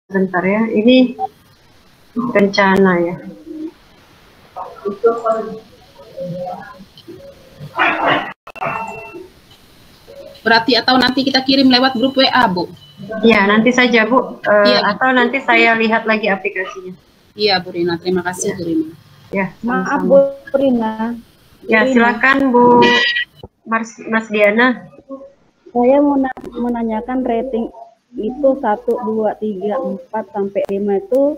Bentar ya, ini rencana ya. Berarti atau nanti kita kirim lewat grup WA, Bu? Ya, nanti saja, Bu. Iya. Atau nanti saya lihat lagi aplikasinya. Iya, Bu Rina. Terima kasih, Bu Rina. Ya, maaf, Bu Rina. Ya, silakan Bu Mas Diana. Saya mau menanyakan rating itu 1, 2, 3, 4 sampai 5 itu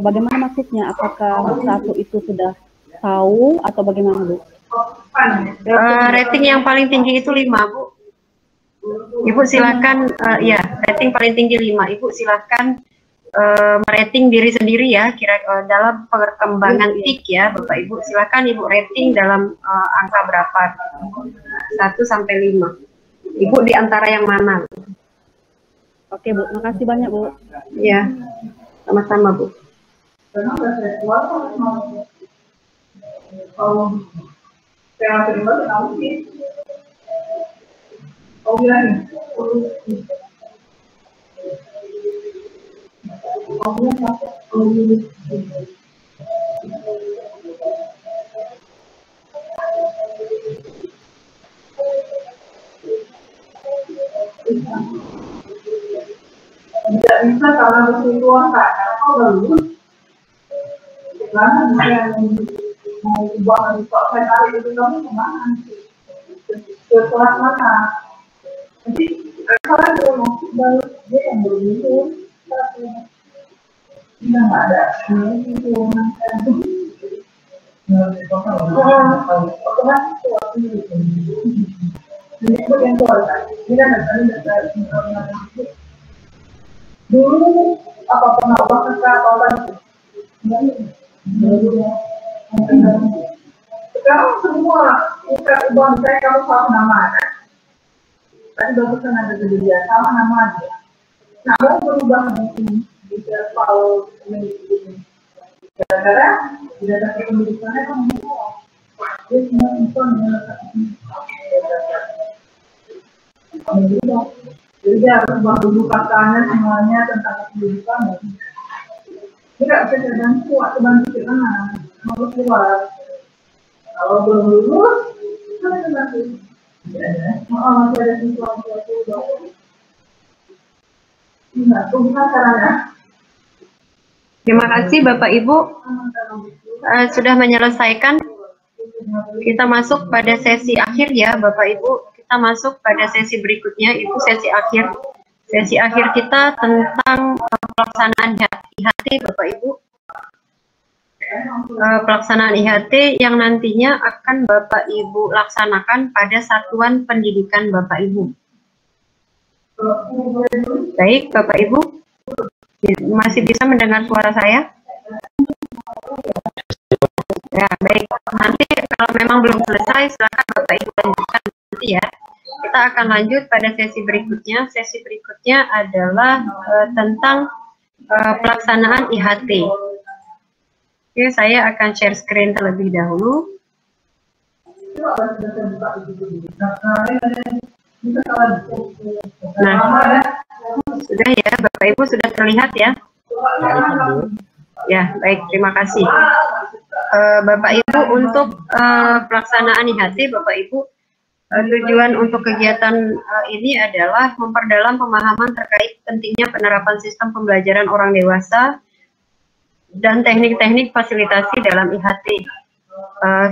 bagaimana maksudnya? Apakah 1 itu sudah tahu atau bagaimana, Bu? Rating yang paling tinggi itu 5, Bu. Ibu silakan, ya, rating paling tinggi 5. Ibu silakan merating diri sendiri ya, dalam perkembangan TIK ya, Bapak Ibu. Silakan Ibu rating dalam angka berapa? 1 sampai 5. Ibu di antara yang mana? Oke, Bu. Makasih banyak, Bu. Ya, sama-sama, Bu. Tidak bisa karena bersentuhan Kak, karena kau udah lulus. Karena mau ubah dari kok saya tarik itu kamu kemana? Ke kelas mana? Jadi kalau dia mau dia yang berlulus, kita nggak ada itu otomatis waktu itu. Ini yang keluar, ini kan ada dulu apa pernah ubah apa sekarang semua kita ubah misalnya kamu sama nama kan tadi barusan ada kejadian sama nama aja nah mau berubah mungkin bisa kalau ini gara-gara tidak ada pendidikannya kan dia semua info jadi dia harus ubah dulu katanya semuanya tentang pendidikan. Dia nggak bisa terbantu atau bantu ke mana, harus keluar. Kalau belum lulus, kan ada bantu. Masih ada sesuatu. Enggak, bukan caranya. Terima kasih Bapak Ibu sudah menyelesaikan. Kita masuk pada sesi akhir ya Bapak Ibu. Kita masuk pada sesi berikutnya, itu sesi akhir. Sesi akhir kita tentang pelaksanaan IHT Bapak Ibu. Pelaksanaan IHT yang nantinya akan Bapak Ibu laksanakan pada satuan pendidikan Bapak Ibu. Baik Bapak Ibu, masih bisa mendengar suara saya? Ya, baik. Nanti kalau memang belum selesai, silakan Bapak Ibu lanjutkan nanti ya. Kita akan lanjut pada sesi berikutnya. Sesi berikutnya adalah tentang pelaksanaan IHT. Oke, saya akan share screen terlebih dahulu. Nah, sudah ya, Bapak Ibu sudah terlihat ya? Ya, baik, terima kasih. Bapak Ibu, untuk pelaksanaan IHT, Bapak Ibu, tujuan untuk kegiatan ini adalah memperdalam pemahaman terkait pentingnya penerapan sistem pembelajaran orang dewasa dan teknik-teknik fasilitasi dalam IHT,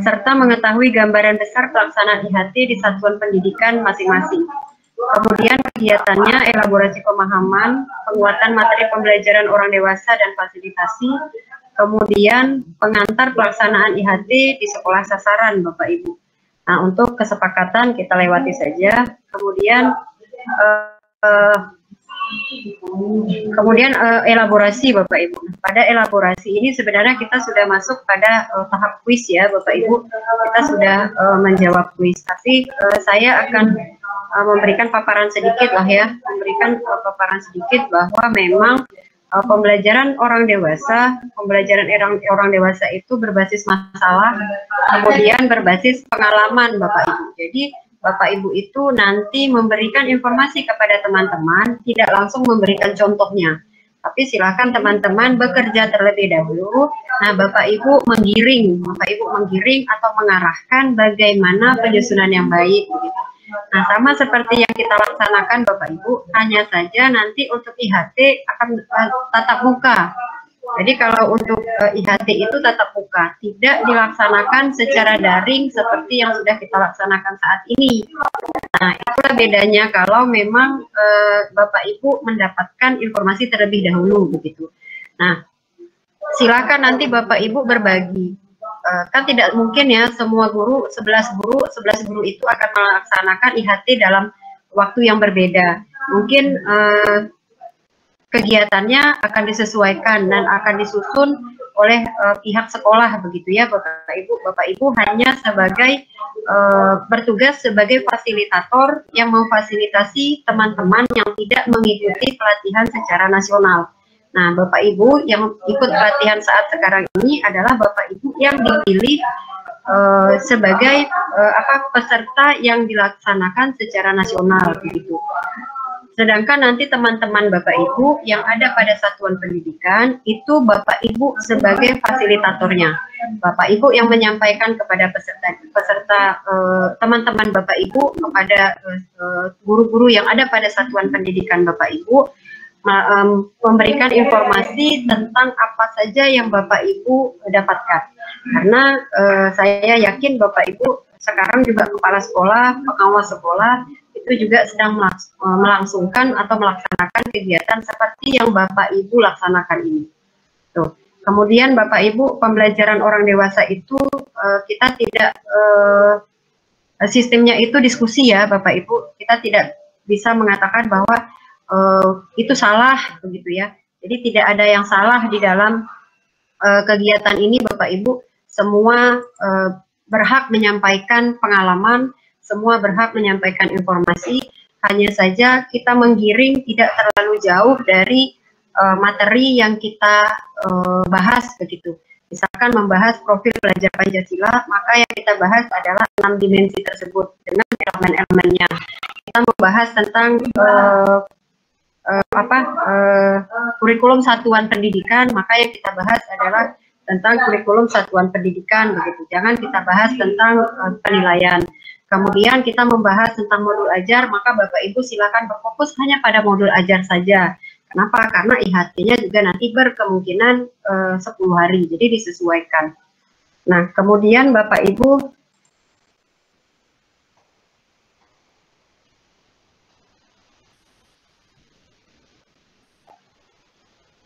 serta mengetahui gambaran besar pelaksanaan IHT di satuan pendidikan masing-masing. Kemudian kegiatannya elaborasi pemahaman, penguatan materi pembelajaran orang dewasa dan fasilitasi, kemudian pengantar pelaksanaan IHT di sekolah sasaran Bapak Ibu. Nah, untuk kesepakatan kita lewati saja. Kemudian elaborasi Bapak Ibu. Pada elaborasi ini sebenarnya kita sudah masuk pada tahap kuis ya Bapak Ibu. Kita sudah menjawab kuis. Tapi saya akan memberikan paparan sedikit lah ya. Memberikan paparan sedikit bahwa memang pembelajaran orang dewasa, orang dewasa itu berbasis masalah, kemudian berbasis pengalaman Bapak Ibu. Jadi Bapak Ibu itu nanti memberikan informasi kepada teman-teman, tidak langsung memberikan contohnya. Tapi silakan teman-teman bekerja terlebih dahulu. Nah, Bapak Ibu menggiring atau mengarahkan bagaimana penyusunan yang baik. Gitu. Nah, sama seperti yang kita laksanakan Bapak Ibu, hanya saja nanti untuk IHT akan tatap muka. Jadi kalau untuk IHT itu tatap muka, tidak dilaksanakan secara daring seperti yang sudah kita laksanakan saat ini. Nah, itulah bedanya kalau memang Bapak Ibu mendapatkan informasi terlebih dahulu begitu. Nah, silakan nanti Bapak Ibu berbagi. Kan tidak mungkin ya semua guru, 11 guru itu akan melaksanakan IHT dalam waktu yang berbeda. Mungkin kegiatannya akan disesuaikan dan akan disusun oleh pihak sekolah begitu ya Bapak Ibu hanya sebagai bertugas sebagai fasilitator yang memfasilitasi teman-teman yang tidak mengikuti pelatihan secara nasional. Nah, Bapak Ibu yang ikut pelatihan saat sekarang ini adalah Bapak Ibu yang dipilih sebagai peserta yang dilaksanakan secara nasional begitu. Sedangkan nanti teman-teman Bapak Ibu yang ada pada satuan pendidikan itu Bapak Ibu sebagai fasilitatornya. Bapak Ibu yang menyampaikan kepada peserta teman-teman Bapak Ibu, kepada guru-guru yang ada pada satuan pendidikan Bapak Ibu, memberikan informasi tentang apa saja yang Bapak Ibu dapatkan. Karena saya yakin Bapak Ibu sekarang juga kepala sekolah, pengawas sekolah, itu juga sedang melangsungkan atau melaksanakan kegiatan seperti yang Bapak Ibu laksanakan ini. Tuh. Kemudian Bapak Ibu, pembelajaran orang dewasa itu kita tidak sistemnya itu diskusi ya Bapak Ibu. Kita tidak bisa mengatakan bahwa itu salah begitu ya. Jadi tidak ada yang salah di dalam kegiatan ini Bapak Ibu. Semua berhak menyampaikan pengalaman, semua berhak menyampaikan informasi, hanya saja kita menggiring tidak terlalu jauh dari materi yang kita bahas begitu. Misalkan membahas profil pelajar Pancasila, maka yang kita bahas adalah 6 dimensi tersebut dengan elemen-elemennya. Kita membahas tentang kurikulum satuan pendidikan, maka yang kita bahas adalah tentang kurikulum satuan pendidikan begitu. Jangan kita bahas tentang penilaian. Kemudian kita membahas tentang modul ajar, maka Bapak Ibu silakan berfokus hanya pada modul ajar saja. Kenapa? Karena IHT-nya juga nanti berkemungkinan 10 hari, jadi disesuaikan. Nah, kemudian Bapak Ibu,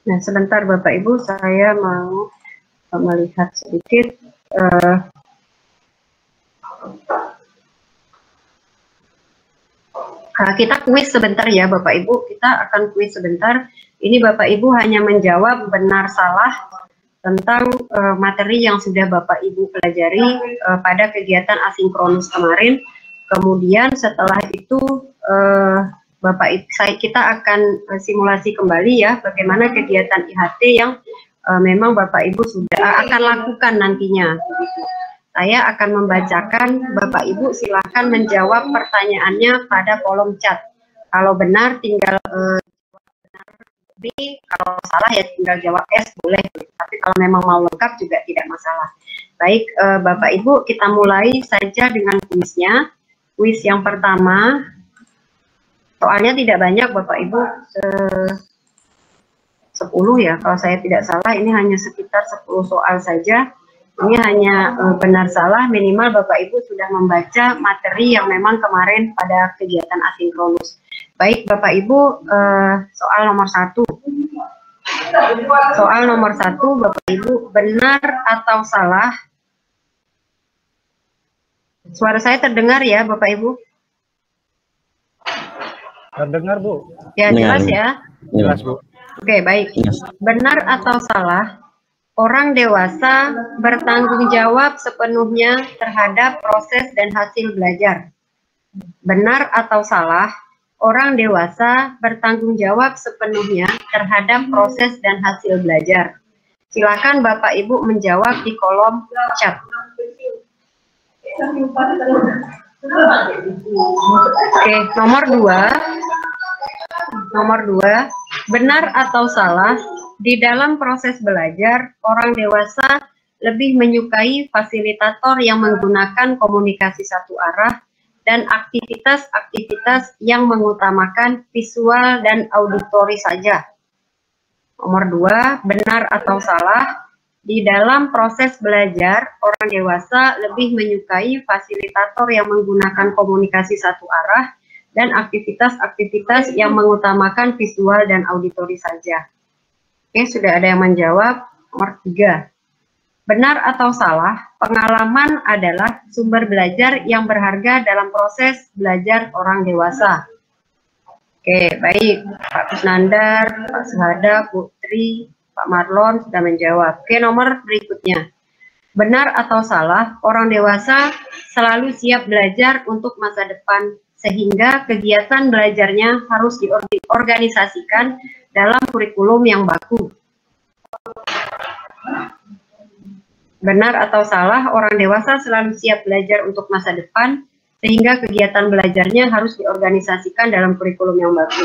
nah sebentar Bapak Ibu, saya mau melihat sedikit. Kita kuis sebentar ya Bapak Ibu, kita akan kuis sebentar. Ini Bapak Ibu hanya menjawab benar salah tentang materi yang sudah Bapak Ibu pelajari pada kegiatan asinkronus kemarin. Kemudian setelah itu kita akan simulasi kembali ya bagaimana kegiatan IHT yang memang Bapak Ibu sudah akan lakukan nantinya. Saya akan membacakan, Bapak Ibu silahkan menjawab pertanyaannya pada kolom chat. Kalau benar tinggal benar B, kalau salah ya tinggal jawab S boleh. Tapi kalau memang mau lengkap juga tidak masalah. Baik Bapak Ibu, kita mulai saja dengan kuisnya. Kuis yang pertama, soalnya tidak banyak Bapak Ibu, 10 ya kalau saya tidak salah, ini hanya sekitar 10 soal saja. Ini hanya benar salah, minimal Bapak Ibu sudah membaca materi yang memang kemarin pada kegiatan asinkronus. Baik Bapak Ibu, soal nomor 1. Soal nomor 1 Bapak Ibu, benar atau salah? Suara saya terdengar ya Bapak Ibu? Terdengar Bu. Ya jelas ya? Jelas Bu. Oke baik. Benar atau salah? Orang dewasa bertanggung jawab sepenuhnya terhadap proses dan hasil belajar. Benar atau salah, orang dewasa bertanggung jawab sepenuhnya terhadap proses dan hasil belajar. Silakan Bapak Ibu menjawab di kolom chat. Oke, nomor dua, benar atau salah, di dalam proses belajar, orang dewasa lebih menyukai fasilitator yang menggunakan komunikasi satu arah dan aktivitas-aktivitas yang mengutamakan visual dan auditori saja. Nomor dua, benar atau salah, di dalam proses belajar, orang dewasa lebih menyukai fasilitator yang menggunakan komunikasi satu arah dan aktivitas-aktivitas yang mengutamakan visual dan auditori saja. Oke, sudah ada yang menjawab. Nomor 3. Benar atau salah, pengalaman adalah sumber belajar yang berharga dalam proses belajar orang dewasa. Oke, baik. Pak Kusnandar, Pak Suhada, Putri, Pak Marlon sudah menjawab. Oke, nomor berikutnya. Benar atau salah, orang dewasa selalu siap belajar untuk masa depan, sehingga kegiatan belajarnya harus diorganisasikan dalam kurikulum yang baku. Benar atau salah, orang dewasa selalu siap belajar untuk masa depan, sehingga kegiatan belajarnya harus diorganisasikan dalam kurikulum yang baku.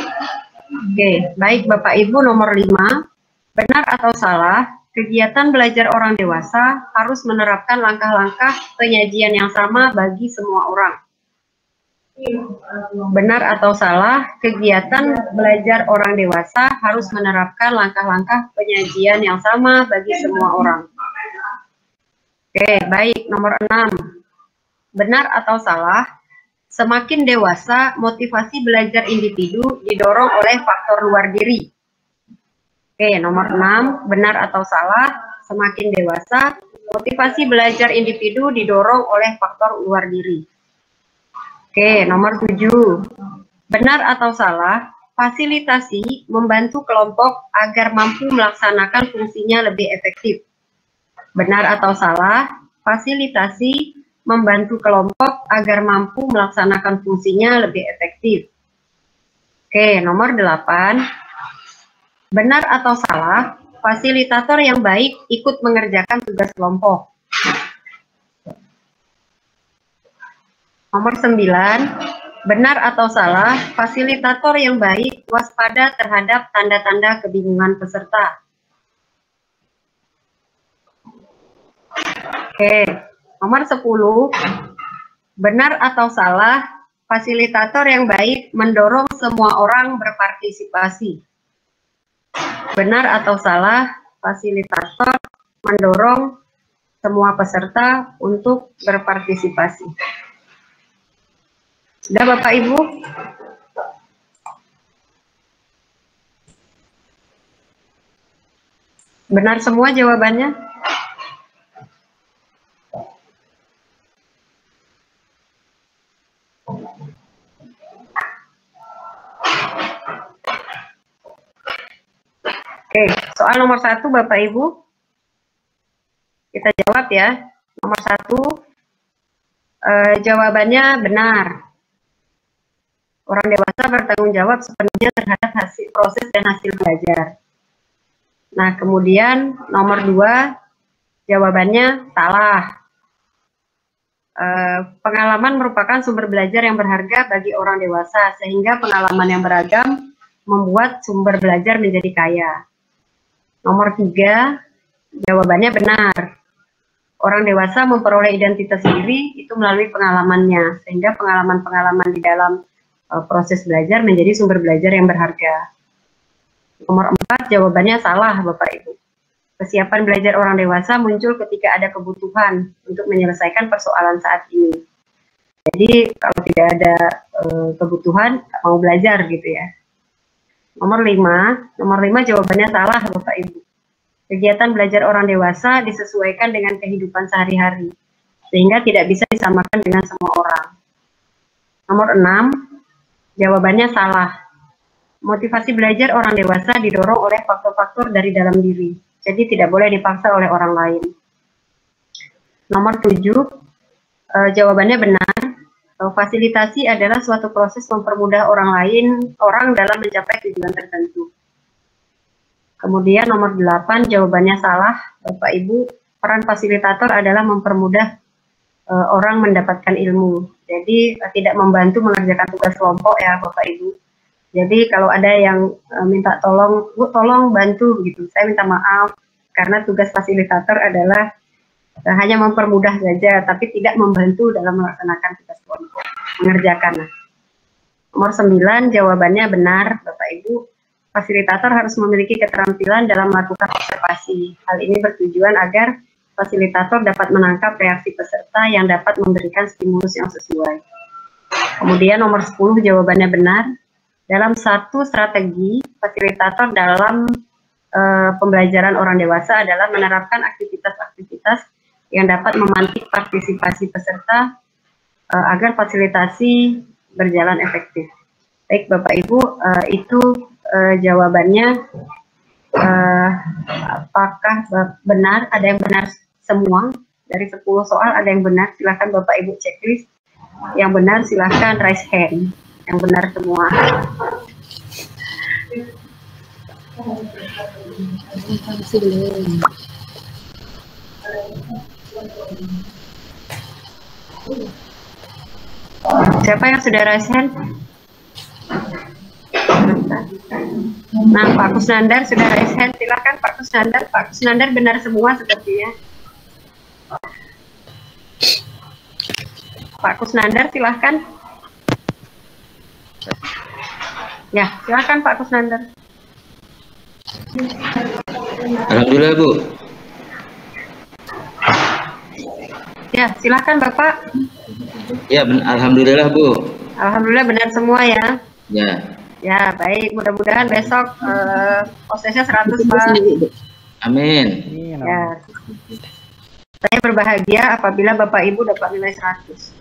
Oke, baik Bapak Ibu, nomor 5. Benar atau salah, kegiatan belajar orang dewasa harus menerapkan langkah-langkah penyajian yang sama bagi semua orang. Benar atau salah, kegiatan belajar orang dewasa harus menerapkan langkah-langkah penyajian yang sama bagi semua orang. Oke, baik. Nomor 6. Benar atau salah, semakin dewasa, motivasi belajar individu didorong oleh faktor luar diri. Oke, nomor 6. Benar atau salah, semakin dewasa, motivasi belajar individu didorong oleh faktor luar diri. Oke, nomor 7. Benar atau salah, fasilitasi membantu kelompok agar mampu melaksanakan fungsinya lebih efektif. Benar atau salah, fasilitasi membantu kelompok agar mampu melaksanakan fungsinya lebih efektif. Oke, nomor 8. Benar atau salah, fasilitator yang baik ikut mengerjakan tugas kelompok. Nomor 9, benar atau salah, fasilitator yang baik waspada terhadap tanda-tanda kebingungan peserta. Oke, nomor 10, benar atau salah, fasilitator yang baik mendorong semua orang berpartisipasi. Benar atau salah, fasilitator mendorong semua peserta untuk berpartisipasi. Sudah Bapak Ibu? Benar semua jawabannya? Oke, soal nomor 1 Bapak Ibu. Kita jawab ya. Nomor 1, jawabannya benar. Orang dewasa bertanggung jawab sepenuhnya terhadap hasil proses dan hasil belajar. Nah, kemudian nomor 2, jawabannya salah. Pengalaman merupakan sumber belajar yang berharga bagi orang dewasa, sehingga pengalaman yang beragam membuat sumber belajar menjadi kaya. Nomor 3, jawabannya benar. Orang dewasa memperoleh identitas diri itu melalui pengalamannya, sehingga pengalaman-pengalaman di dalam proses belajar menjadi sumber belajar yang berharga. Nomor 4, jawabannya salah Bapak Ibu. Kesiapan belajar orang dewasa muncul ketika ada kebutuhan untuk menyelesaikan persoalan saat ini. Jadi kalau tidak ada kebutuhan, mau belajar gitu ya. Nomor 5 jawabannya salah Bapak Ibu. Kegiatan belajar orang dewasa disesuaikan dengan kehidupan sehari-hari, sehingga tidak bisa disamakan dengan semua orang. Nomor 6, jawabannya salah. Motivasi belajar orang dewasa didorong oleh faktor-faktor dari dalam diri, jadi tidak boleh dipaksa oleh orang lain. Nomor 7, jawabannya benar. Fasilitasi adalah suatu proses mempermudah orang dalam mencapai tujuan tertentu. Kemudian nomor 8, jawabannya salah Bapak Ibu. Peran fasilitator adalah mempermudah orang mendapatkan ilmu. Jadi tidak membantu mengerjakan tugas kelompok ya Bapak Ibu. Jadi kalau ada yang minta tolong, Bu tolong bantu gitu, saya minta maaf karena tugas fasilitator adalah hanya mempermudah saja, tapi tidak membantu dalam melaksanakan tugas kelompok, mengerjakan. Nomor 9 jawabannya benar Bapak Ibu. Fasilitator harus memiliki keterampilan dalam melakukan observasi. Hal ini bertujuan agar fasilitator dapat menangkap reaksi peserta yang dapat memberikan stimulus yang sesuai. Kemudian nomor 10 jawabannya benar. Dalam satu strategi, fasilitator dalam pembelajaran orang dewasa adalah menerapkan aktivitas-aktivitas yang dapat memantik partisipasi peserta agar fasilitasi berjalan efektif. Baik Bapak Ibu, itu jawabannya. Apakah benar? Ada yang benar semua? Dari 10 soal ada yang benar, silahkan Bapak Ibu checklist. Yang benar silahkan raise hand. Yang benar semua. Siapa yang sudah raise hand? Nah, Pak Kusnandar sudah raise hand, silakan Pak Kusnandar. Pak Kusnandar benar semua sepertinya. Pak Kusnandar silahkan. Ya, silakan Pak Kusnandar. Alhamdulillah Bu. Ya, silakan Bapak. Ya, alhamdulillah Bu. Alhamdulillah benar semua ya. Ya. Ya, baik. Mudah-mudahan besok prosesnya 100 Pak. Amin. Ya. Saya berbahagia apabila Bapak Ibu dapat nilai 100.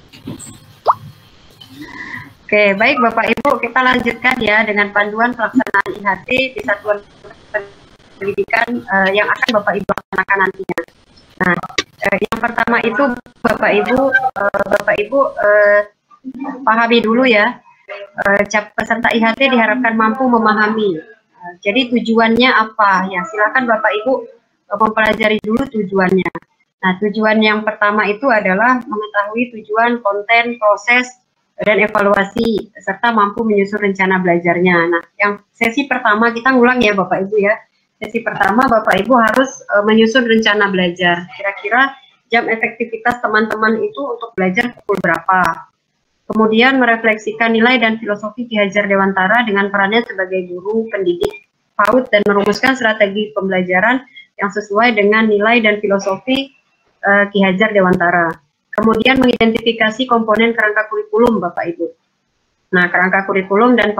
Oke, baik Bapak Ibu, kita lanjutkan ya dengan panduan pelaksanaan IHT di satuan pendidikan yang akan Bapak Ibu laksanakan nantinya. Nah, yang pertama itu Bapak Ibu pahami dulu ya. Peserta IHT diharapkan mampu memahami. Jadi tujuannya apa? Ya, silakan Bapak Ibu mempelajari dulu tujuannya. Nah, tujuan yang pertama itu adalah mengetahui tujuan, konten, proses, dan evaluasi, serta mampu menyusun rencana belajarnya. Nah, yang sesi pertama kita ngulang ya Bapak Ibu ya. Sesi pertama Bapak Ibu harus menyusun rencana belajar. Kira-kira jam efektivitas teman-teman itu untuk belajar pukul berapa. Kemudian merefleksikan nilai dan filosofi Ki Hajar Dewantara dengan perannya sebagai guru pendidik PAUD dan merumuskan strategi pembelajaran yang sesuai dengan nilai dan filosofi Ki Hajar Dewantara. Kemudian mengidentifikasi komponen kerangka kurikulum Bapak Ibu. Nah, kerangka kurikulum dan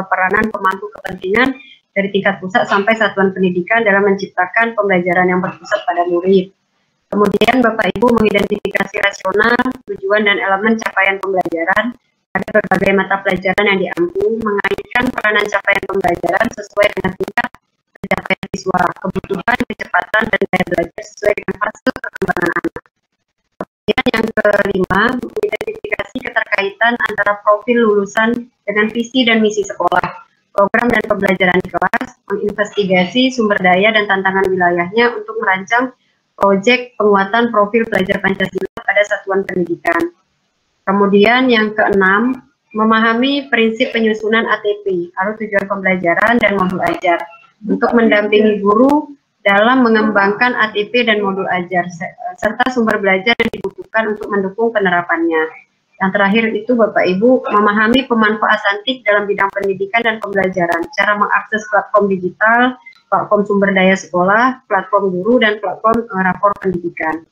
peranan pemangku kepentingan dari tingkat pusat sampai satuan pendidikan dalam menciptakan pembelajaran yang berpusat pada murid. Kemudian Bapak Ibu mengidentifikasi rasional, tujuan dan elemen capaian pembelajaran pada berbagai mata pelajaran yang diampu, mengaitkan peranan capaian pembelajaran sesuai dengan tingkat pencapaian siswa, kebutuhan, kecepatan, dan daya belajar sesuai dengan fase perkembangan anak. Kemudian yang kelima, mengidentifikasi keterkaitan antara profil lulusan dengan visi dan misi sekolah, program dan pembelajaran di kelas, menginvestigasi sumber daya dan tantangan wilayahnya untuk merancang proyek penguatan profil pelajar Pancasila pada satuan pendidikan. Kemudian yang keenam, memahami prinsip penyusunan ATP, atau tujuan pembelajaran dan modul ajar, untuk mendampingi guru dalam mengembangkan ATP dan modul ajar, serta sumber belajar yang dibutuhkan untuk mendukung penerapannya. Yang terakhir itu Bapak Ibu, memahami pemanfaatan TIK dalam bidang pendidikan dan pembelajaran, cara mengakses platform digital, platform sumber daya sekolah, platform guru, dan platform rapor pendidikan.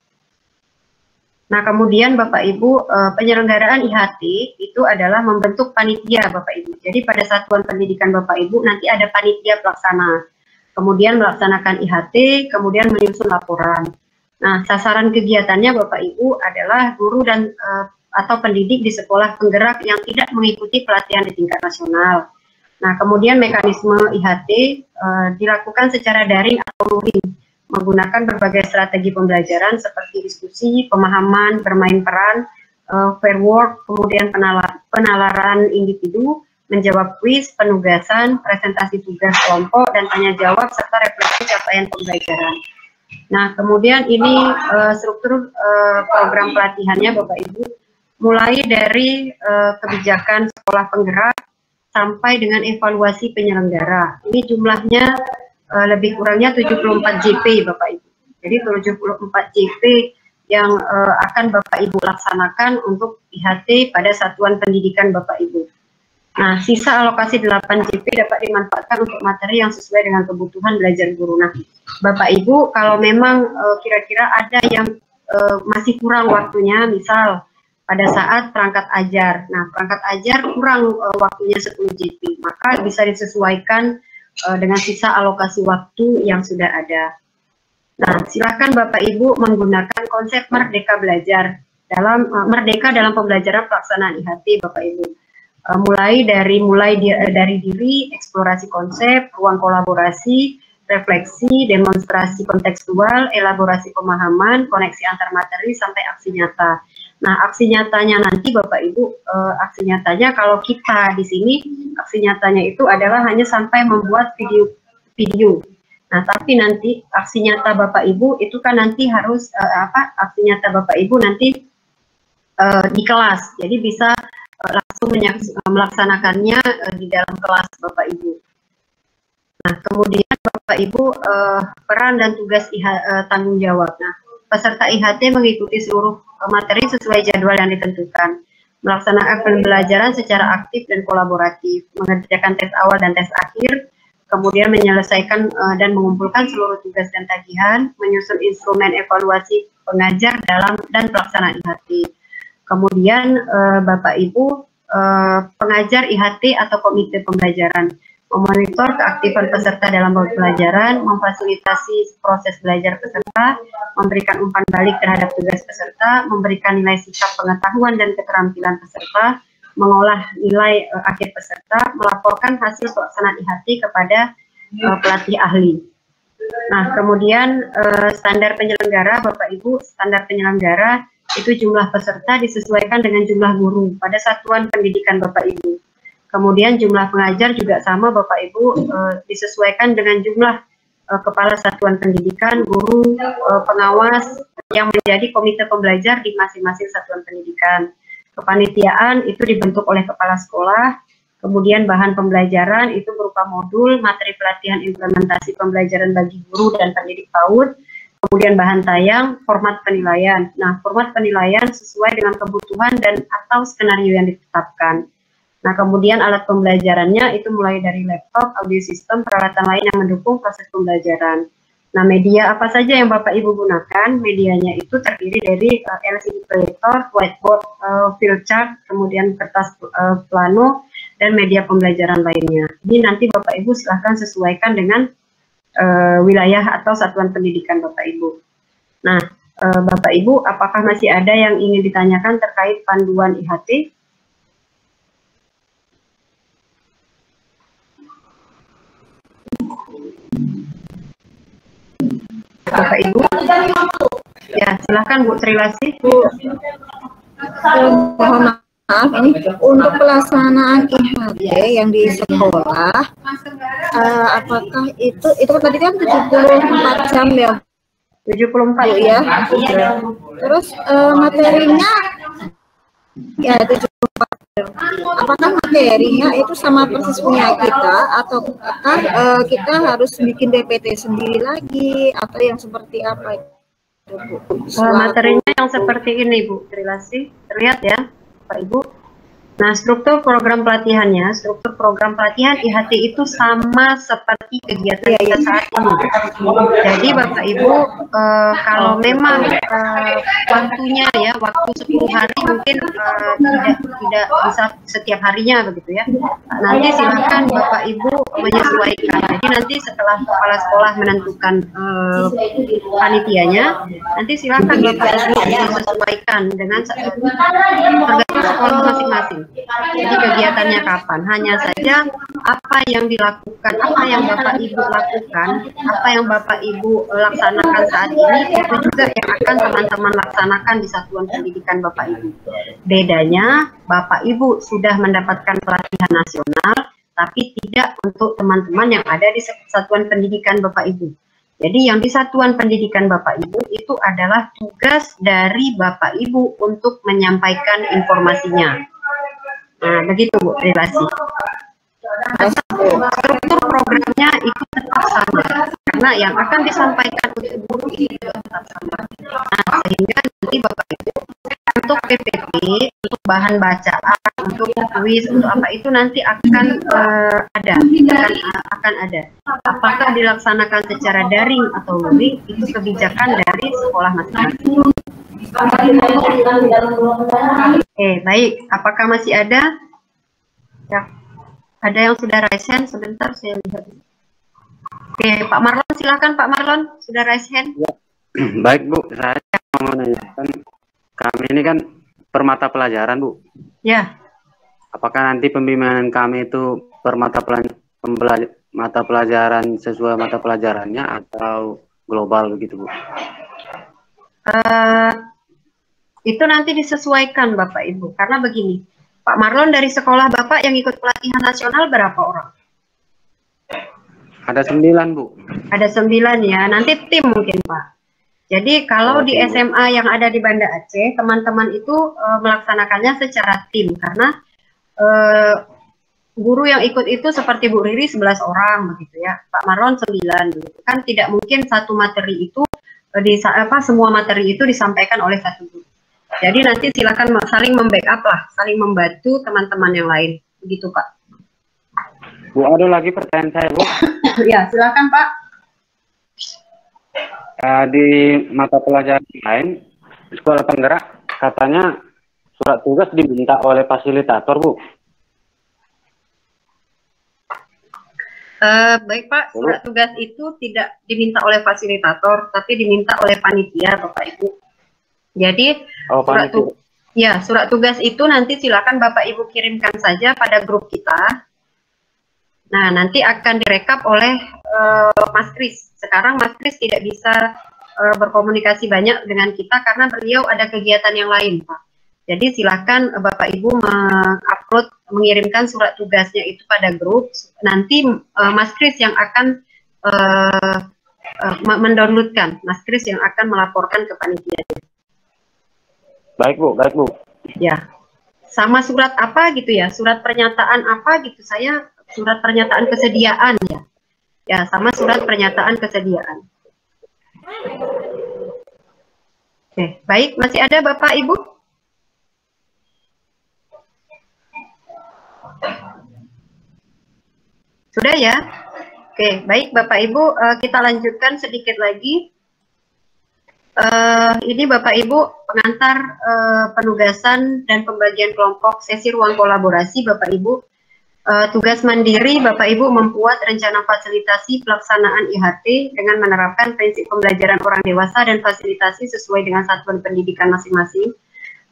Nah, kemudian Bapak Ibu, penyelenggaraan IHT itu adalah membentuk panitia Bapak Ibu. Jadi pada satuan pendidikan Bapak Ibu nanti ada panitia pelaksana. Kemudian melaksanakan IHT, kemudian menyusun laporan. Nah, sasaran kegiatannya Bapak Ibu adalah guru dan atau pendidik di sekolah penggerak yang tidak mengikuti pelatihan di tingkat nasional. Nah, kemudian mekanisme IHT dilakukan secara daring atau luring, menggunakan berbagai strategi pembelajaran seperti diskusi, pemahaman, bermain peran, fair work, kemudian penalaran individu, menjawab kuis, penugasan, presentasi tugas kelompok, dan tanya jawab, serta refleksi capaian pembelajaran. Nah, kemudian ini struktur program pelatihannya Bapak Ibu, mulai dari kebijakan sekolah penggerak sampai dengan evaluasi penyelenggara. Ini jumlahnya lebih kurangnya 74 JP Bapak Ibu. Jadi 74 JP yang akan Bapak Ibu laksanakan untuk IHT pada satuan pendidikan Bapak Ibu. Nah, sisa alokasi 8 JP dapat dimanfaatkan untuk materi yang sesuai dengan kebutuhan belajar guru. Nah, Bapak Ibu, kalau memang kira-kira ada yang masih kurang waktunya, misal pada saat perangkat ajar. Nah, perangkat ajar kurang waktunya 10 JP, maka bisa disesuaikan dengan sisa alokasi waktu yang sudah ada. Nah, silakan Bapak Ibu menggunakan konsep merdeka belajar dalam merdeka dalam pembelajaran pelaksanaan IHT Bapak Ibu. Mulai dari diri, eksplorasi konsep, ruang kolaborasi, refleksi, demonstrasi kontekstual, elaborasi pemahaman, koneksi antar materi sampai aksi nyata. Nah, aksi nyatanya nanti Bapak Ibu, aksi nyatanya kalau kita di sini, aksi nyatanya itu adalah hanya sampai membuat video. Nah, tapi nanti aksi nyata Bapak Ibu itu kan nanti harus aksi nyata Bapak Ibu nanti di kelas. Jadi bisa langsung melaksanakannya di dalam kelas Bapak Ibu. Nah, kemudian Bapak Ibu peran dan tugas tanggung jawab. Nah, peserta IHT mengikuti seluruh materi sesuai jadwal yang ditentukan, melaksanakan pembelajaran secara aktif dan kolaboratif, mengerjakan tes awal dan tes akhir, kemudian menyelesaikan dan mengumpulkan seluruh tugas dan tagihan, menyusun instrumen evaluasi pengajar dalam dan pelaksanaan IHT. Kemudian Bapak Ibu pengajar IHT atau komite pembelajaran memonitor keaktifan peserta dalam pembelajaran, memfasilitasi proses belajar peserta, memberikan umpan balik terhadap tugas peserta, memberikan nilai sikap pengetahuan dan keterampilan peserta, mengolah nilai akhir peserta, melaporkan hasil pelaksanaan IHT kepada pelatih ahli. Nah, kemudian standar penyelenggara Bapak Ibu, standar penyelenggara itu jumlah peserta disesuaikan dengan jumlah guru pada satuan pendidikan Bapak Ibu. Kemudian jumlah pengajar juga sama Bapak Ibu, disesuaikan dengan jumlah kepala satuan pendidikan, guru, pengawas yang menjadi komite pembelajar di masing-masing satuan pendidikan. Kepanitiaan itu dibentuk oleh kepala sekolah. Kemudian bahan pembelajaran itu berupa modul, materi pelatihan implementasi pembelajaran bagi guru dan pendidik PAUD. Kemudian bahan tayang, format penilaian. Nah, format penilaian sesuai dengan kebutuhan dan atau skenario yang ditetapkan. Nah, kemudian alat pembelajarannya itu mulai dari laptop, audio system, peralatan lain yang mendukung proses pembelajaran. Nah, media apa saja yang Bapak Ibu gunakan? Medianya itu terdiri dari LCD proyektor, whiteboard, field chart, kemudian kertas plano, dan media pembelajaran lainnya. Jadi nanti Bapak Ibu silahkan sesuaikan dengan wilayah atau satuan pendidikan Bapak Ibu. Nah, Bapak Ibu, apakah masih ada yang ingin ditanyakan terkait panduan IHT? Bapak Ibu? Ya, silahkan Bu Trilasi. Bu, mohon maaf, ini untuk pelaksanaan IHT yang di sekolah, apakah itu tadi kan 74 jam ya? 74 ya. Terus materinya ya 74 jam. Apakah materinya itu sama persis punya kita atau kita harus bikin DPT sendiri lagi atau yang seperti apa? Materinya yang seperti ini Bu Trilasi, terlihat ya Pak Ibu. Nah, struktur program pelatihannya, struktur program pelatihan IHT itu sama seperti kegiatan kita saat ini. Jadi Bapak Ibu, kalau memang waktunya ya, waktu 10 hari mungkin tidak bisa setiap harinya begitu ya. Nanti silakan Bapak Ibu menyesuaikan. Jadi nanti setelah kepala sekolah menentukan panitianya, nanti silakan Bapak Ibu menyesuaikan dengan tergantung sekolah masing-masing. Jadi kegiatannya kapan? Hanya saja apa yang dilakukan, apa yang Bapak Ibu lakukan, apa yang Bapak Ibu laksanakan saat ini, itu juga yang akan teman-teman laksanakan di satuan pendidikan Bapak Ibu. Bedanya, Bapak Ibu sudah mendapatkan pelatihan nasional, tapi tidak untuk teman-teman yang ada di satuan pendidikan Bapak Ibu. Jadi yang di satuan pendidikan Bapak Ibu itu adalah tugas dari Bapak Ibu untuk menyampaikan informasinya. Nah, begitu Bu, relasi. Struktur programnya itu tetap sama, karena yang akan disampaikan untuk guru itu tetap sama. Nah, sehingga nanti Bapak Ibu untuk PPT, untuk bahan bacaan, untuk kuis, untuk apa itu nanti akan akan ada. Apakah dilaksanakan secara daring atau luring itu kebijakan dari sekolah masing-masing. Baik. Apakah masih ada? Ya. Ada yang sudah raise hand? Sebentar saya lihat. Pak Marlon, silakan Pak Marlon, sudah raise hand. Ya. Baik Bu, saya mau menanyakan, kami ini kan per mata pelajaran Bu. Ya. Apakah nanti pembimbingan kami itu per mata pelajaran sesuai mata pelajarannya atau global begitu Bu? Itu nanti disesuaikan Bapak Ibu, karena begini, Pak Marlon dari sekolah Bapak yang ikut pelatihan nasional berapa orang? Ada 9 Bu. Ada 9 ya, nanti tim mungkin Pak. Jadi kalau di SMA yang ada di Banda Aceh, teman-teman itu melaksanakannya secara tim, karena guru yang ikut itu seperti Bu Riri 11 orang begitu ya, Pak Marlon 9 gitu. Kan tidak mungkin satu materi itu semua materi itu disampaikan oleh satu guru. Jadi nanti silakan saling membackup lah, saling membantu teman-teman yang lain, begitu Pak. Bu, ada lagi pertanyaan saya Bu. Ya, silakan Pak. Di mata pelajaran lain, sekolah penggerak katanya surat tugas diminta oleh fasilitator Bu. Baik Pak, surat tugas itu tidak diminta oleh fasilitator, tapi diminta oleh panitia Bapak Ibu. Jadi surat tugas itu nanti silakan Bapak Ibu kirimkan saja pada grup kita. Nah, nanti akan direkap oleh Mas Kris. Sekarang Mas Kris tidak bisa berkomunikasi banyak dengan kita karena beliau ada kegiatan yang lain Pak. Jadi silakan Bapak Ibu mengirimkan surat tugasnya itu pada grup. Nanti Mas Kris yang akan mendownloadkan, Mas Kris yang akan melaporkan ke panitia. Baik Bu, baik Bu. Ya, sama surat apa gitu ya, surat pernyataan apa gitu, saya surat pernyataan kesediaan ya. Ya, sama surat pernyataan kesediaan. Oke, baik, masih ada Bapak Ibu? Sudah ya? Oke, baik Bapak Ibu, kita lanjutkan sedikit lagi. Ini Bapak Ibu pengantar penugasan dan pembagian kelompok sesi ruang kolaborasi Bapak Ibu. Tugas mandiri Bapak Ibu membuat rencana fasilitasi pelaksanaan IHT dengan menerapkan prinsip pembelajaran orang dewasa dan fasilitasi sesuai dengan satuan pendidikan masing-masing.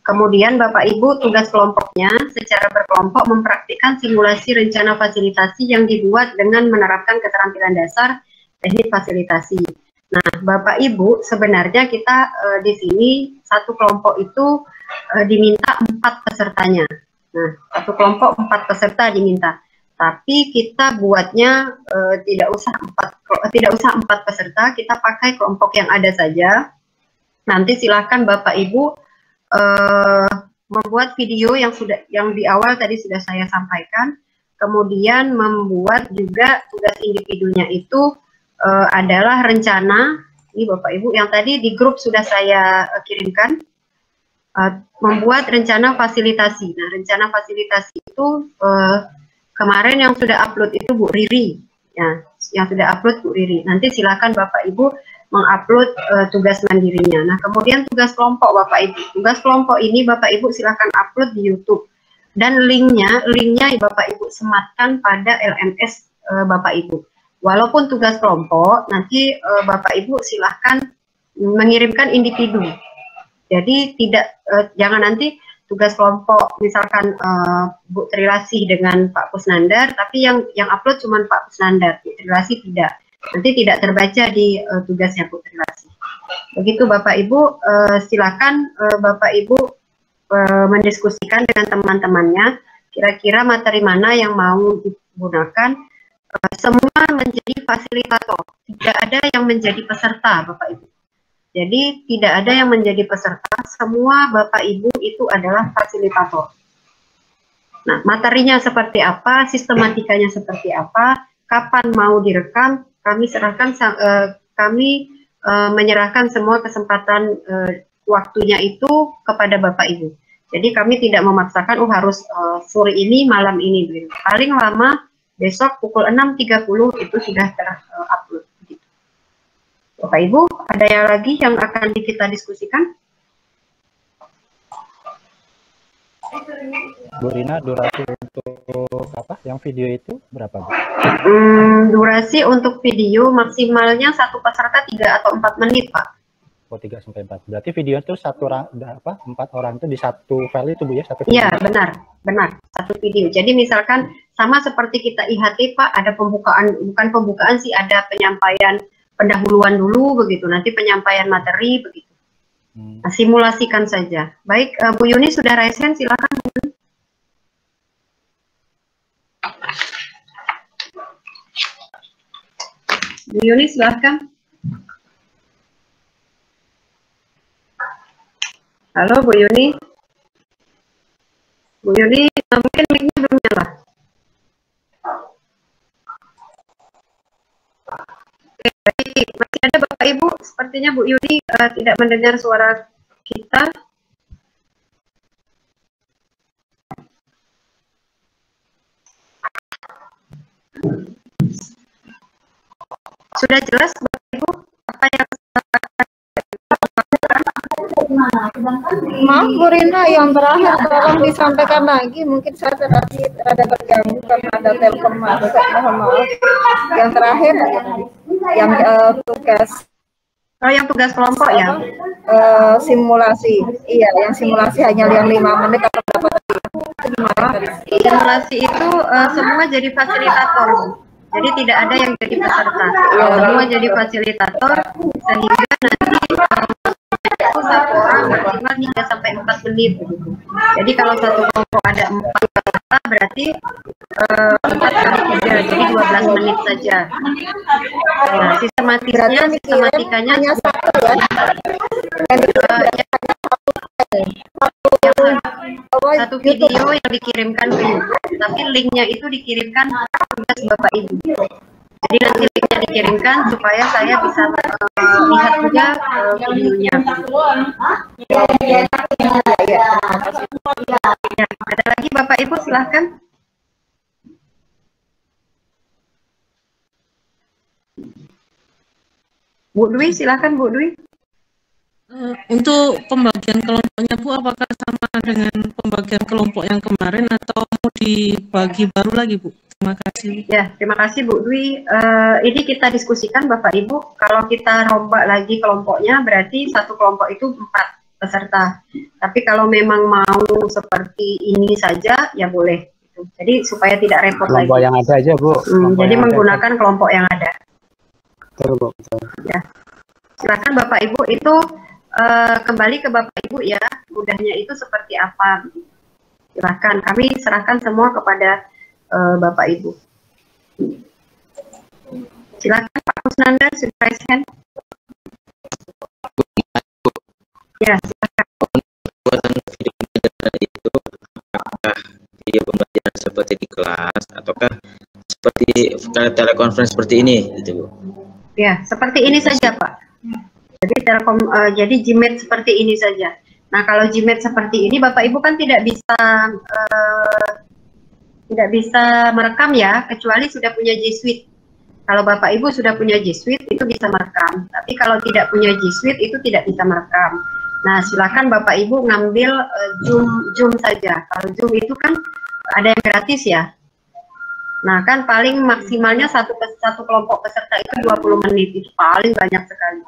Kemudian Bapak Ibu tugas kelompoknya secara berkelompok mempraktikkan simulasi rencana fasilitasi yang dibuat dengan menerapkan keterampilan dasar teknik fasilitasi. Nah, Bapak Ibu, sebenarnya kita di sini satu kelompok itu diminta 4 pesertanya. Nah, satu kelompok 4 peserta diminta. Tapi kita buatnya tidak usah 4 peserta, kita pakai kelompok yang ada saja. Nanti silakan Bapak Ibu membuat video yang di awal tadi sudah saya sampaikan. Kemudian membuat juga tugas individunya itu adalah rencana, ini Bapak Ibu yang tadi di grup sudah saya kirimkan, membuat rencana fasilitasi. Nah, rencana fasilitasi itu kemarin yang sudah upload itu Bu Riri, ya, yang sudah upload Bu Riri. Nanti silakan Bapak Ibu mengupload tugas mandirinya. Nah, kemudian tugas kelompok Bapak Ibu. Tugas kelompok ini Bapak Ibu silakan upload di YouTube dan linknya Bapak Ibu sematkan pada LMS Bapak Ibu. Walaupun tugas kelompok, nanti Bapak Ibu silahkan mengirimkan individu. Jadi jangan nanti tugas kelompok misalkan Bu Trilasi dengan Pak Kusnandar, tapi yang upload cuma Pak Kusnandar, Bu Trilasi tidak. Nanti tidak terbaca di tugasnya Bu Trilasi. Begitu Bapak Ibu, silakan Bapak Ibu mendiskusikan dengan teman-temannya, kira-kira materi mana yang mau digunakan. semua menjadi fasilitator, tidak ada yang menjadi peserta, Bapak Ibu. Jadi tidak ada yang menjadi peserta, semua Bapak Ibu itu adalah fasilitator. Nah, materinya seperti apa, sistematikanya seperti apa, kapan mau direkam, kami serahkan, menyerahkan semua kesempatan waktunya itu kepada Bapak Ibu. Jadi kami tidak memaksakan, harus sore ini, malam ini. Paling lama besok pukul 6.30 itu sudah terupload. Bapak Ibu, ada yang lagi yang akan kita diskusikan? Bu Rina, durasi untuk apa? Yang video itu berapa, Bu? Durasi untuk video maksimalnya satu peserta 3 atau 4 menit, Pak. Oh, 3 sampai 4. Berarti video itu 4 orang itu di satu file itu, Bu, ya? Iya, benar. Satu video. Jadi misalkan sama seperti kita IHT, Pak, ada pembukaan, bukan pembukaan sih, ada penyampaian pendahuluan dulu begitu, nanti penyampaian materi begitu. Nah, simulasikan saja. Baik, Bu Yuni sudah raise hand, silakan. Bu Yuni, silakan. Halo, Bu Yuni. Bu Yuni, mungkin mic-nya belum nyala. Oke, baik. Masih ada Bapak Ibu, sepertinya Bu Yuni tidak mendengar suara kita. Sudah jelas Bapak Ibu apa yang Maaf Bu Rina, yang terakhir tolong disampaikan lagi, mungkin saya tadi ada terganggu karena ada telepon masuk, mohon maaf. Yang terakhir yang tugas. Oh, yang tugas kelompok ya? Simulasi, iya, yang simulasi hanya yang 5 menit atau berapa tadi? Simulasi itu semua jadi fasilitator, jadi tidak ada yang jadi peserta, semua jadi fasilitator, sehingga nanti itu satu orang maksimal 3 sampai 4 menit begitu. Jadi kalau satu kelompok ada 4 peserta, berarti 4 kali 3, jadi 12 menit saja. Nah, sistematikanya hanya satu ya. Satu video yang dikirimkan ke YouTube, tapi linknya itu dikirimkan tugas Bapak Ibu. Jadi nanti linknya dikirimkan supaya saya bisa lihat juga videonya. Ya, ada lagi Bapak Ibu, silahkan. Bu Dwi, silahkan Bu Dwi. Untuk pembagian kelompoknya Bu, apakah sama dengan pembagian kelompok yang kemarin atau mau dibagi baru lagi Bu? Terima kasih. Ya, terima kasih Bu Dwi. Ini kita diskusikan Bapak Ibu, kalau kita rombak lagi kelompoknya berarti satu kelompok itu 4 peserta. Tapi kalau memang mau seperti ini saja ya boleh. Jadi supaya tidak repot lagi. Kelompok yang ada aja Bu. Jadi menggunakan kelompok yang ada. Betul Bu. Ya. Silakan Bapak Ibu itu kembali ke Bapak Ibu ya, mudahnya itu seperti apa. Silakan, kami serahkan semua kepada Bapak Ibu. Silakan Pak Kusnanda, sudah raise hand. Ya, silakan. Itu apakah video pembelajaran seperti di kelas ataukah seperti telekonferensi seperti ini, gitu Bu? Ya, seperti ini saja Pak. Jadi jadi Gmeet seperti ini saja. Nah, kalau Gmeet seperti ini, Bapak Ibu kan tidak bisa merekam ya, kecuali sudah punya G Suite. Kalau Bapak Ibu sudah punya G Suite itu bisa merekam. Tapi kalau tidak punya G Suite itu tidak bisa merekam. Nah, silakan Bapak Ibu ngambil Zoom saja. Kalau Zoom itu kan ada yang gratis ya. Nah, kan paling maksimalnya satu kelompok peserta itu 20 menit. Itu paling banyak sekali.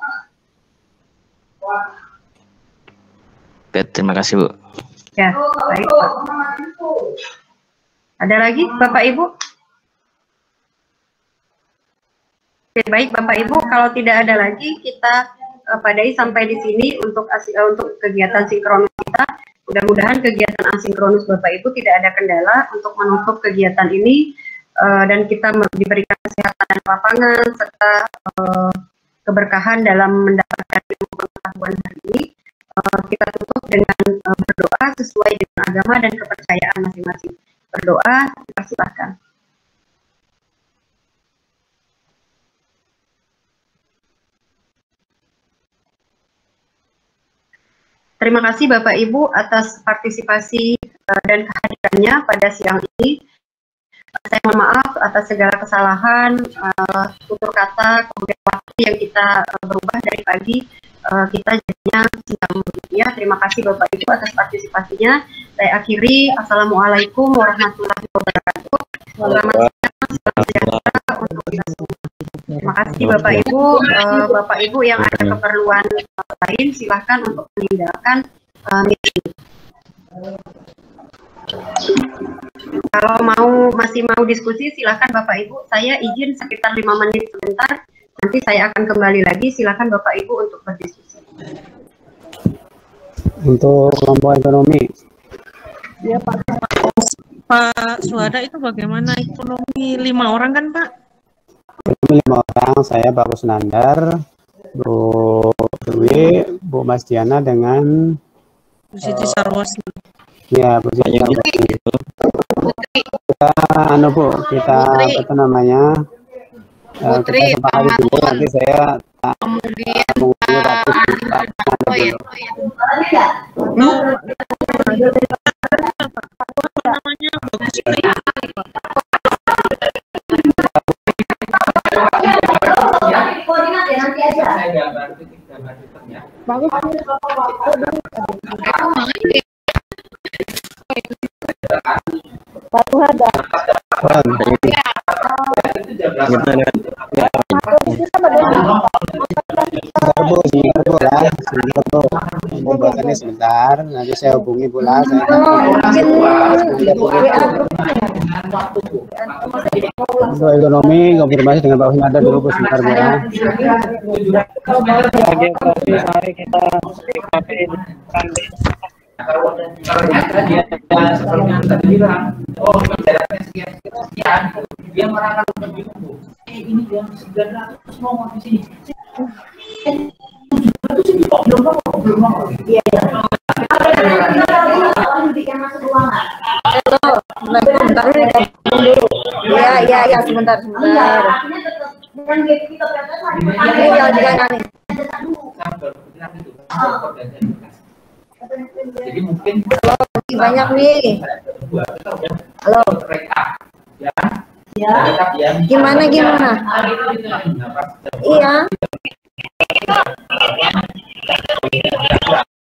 Oke, terima kasih Bu. Ya, baik Pak. Ada lagi Bapak Ibu? Oke, baik Bapak Ibu, kalau tidak ada lagi kita padai sampai di sini untuk kegiatan sinkronus kita. Mudah-mudahan kegiatan asinkronus Bapak Ibu tidak ada kendala untuk menutup kegiatan ini. dan kita diberikan kesehatan dan lapangan serta keberkahan dalam mendapatkan ilmu pengetahuan hari ini. Kita tutup dengan berdoa sesuai dengan agama dan kepercayaan masing-masing. Berdoa, dipersilahkan. Terima kasih Bapak Ibu atas partisipasi dan kehadirannya pada siang ini. Saya mohon maaf atas segala kesalahan, tutur kata, kemudian waktu yang kita berubah dari pagi, kita jadinya siang. Ya, terima kasih Bapak Ibu atas partisipasinya. Saya akhiri. Assalamualaikum warahmatullahi wabarakatuh. Selamat siang, salam sejahtera untuk kita semua. Terima kasih Bapak Ibu. Bapak Ibu yang ada keperluan lain, silahkan untuk meninggalkan meeting. Kalau masih mau diskusi, silahkan Bapak Ibu. Saya izin sekitar 5 menit sebentar. Nanti saya akan kembali lagi. Silahkan Bapak Ibu untuk berdiskusi. Untuk kelompok ekonomi. Ya Pak. Pak Suhada itu bagaimana ekonomi 5 orang kan Pak? Ekonomi 5 orang, saya Pak Kusnandar, Bu Dewi, Bu Mas Diana dengan Bu Siti Sarwasni. Ya, Bu Siti Sarwasni. Kita Bu, kita apa namanya? Kita sepakati dulu, nanti saya koordinat ya nanti aja. Bagus. Pak Suhada. Sebentar, nanti saya hubungi pula. Untuk ekonomi konfirmasi dengan Pak Kusnandar dulu sebentar ya. Mari kita sebelumnya tadi bilang, oh bicara sekian, dia merangkak ini yang 900 mau di sini. 700 ini kok belum mau. Iya. Ya, sebentar. Jadi mungkin banyak nih. Halo. Ya. Gimana? Iya.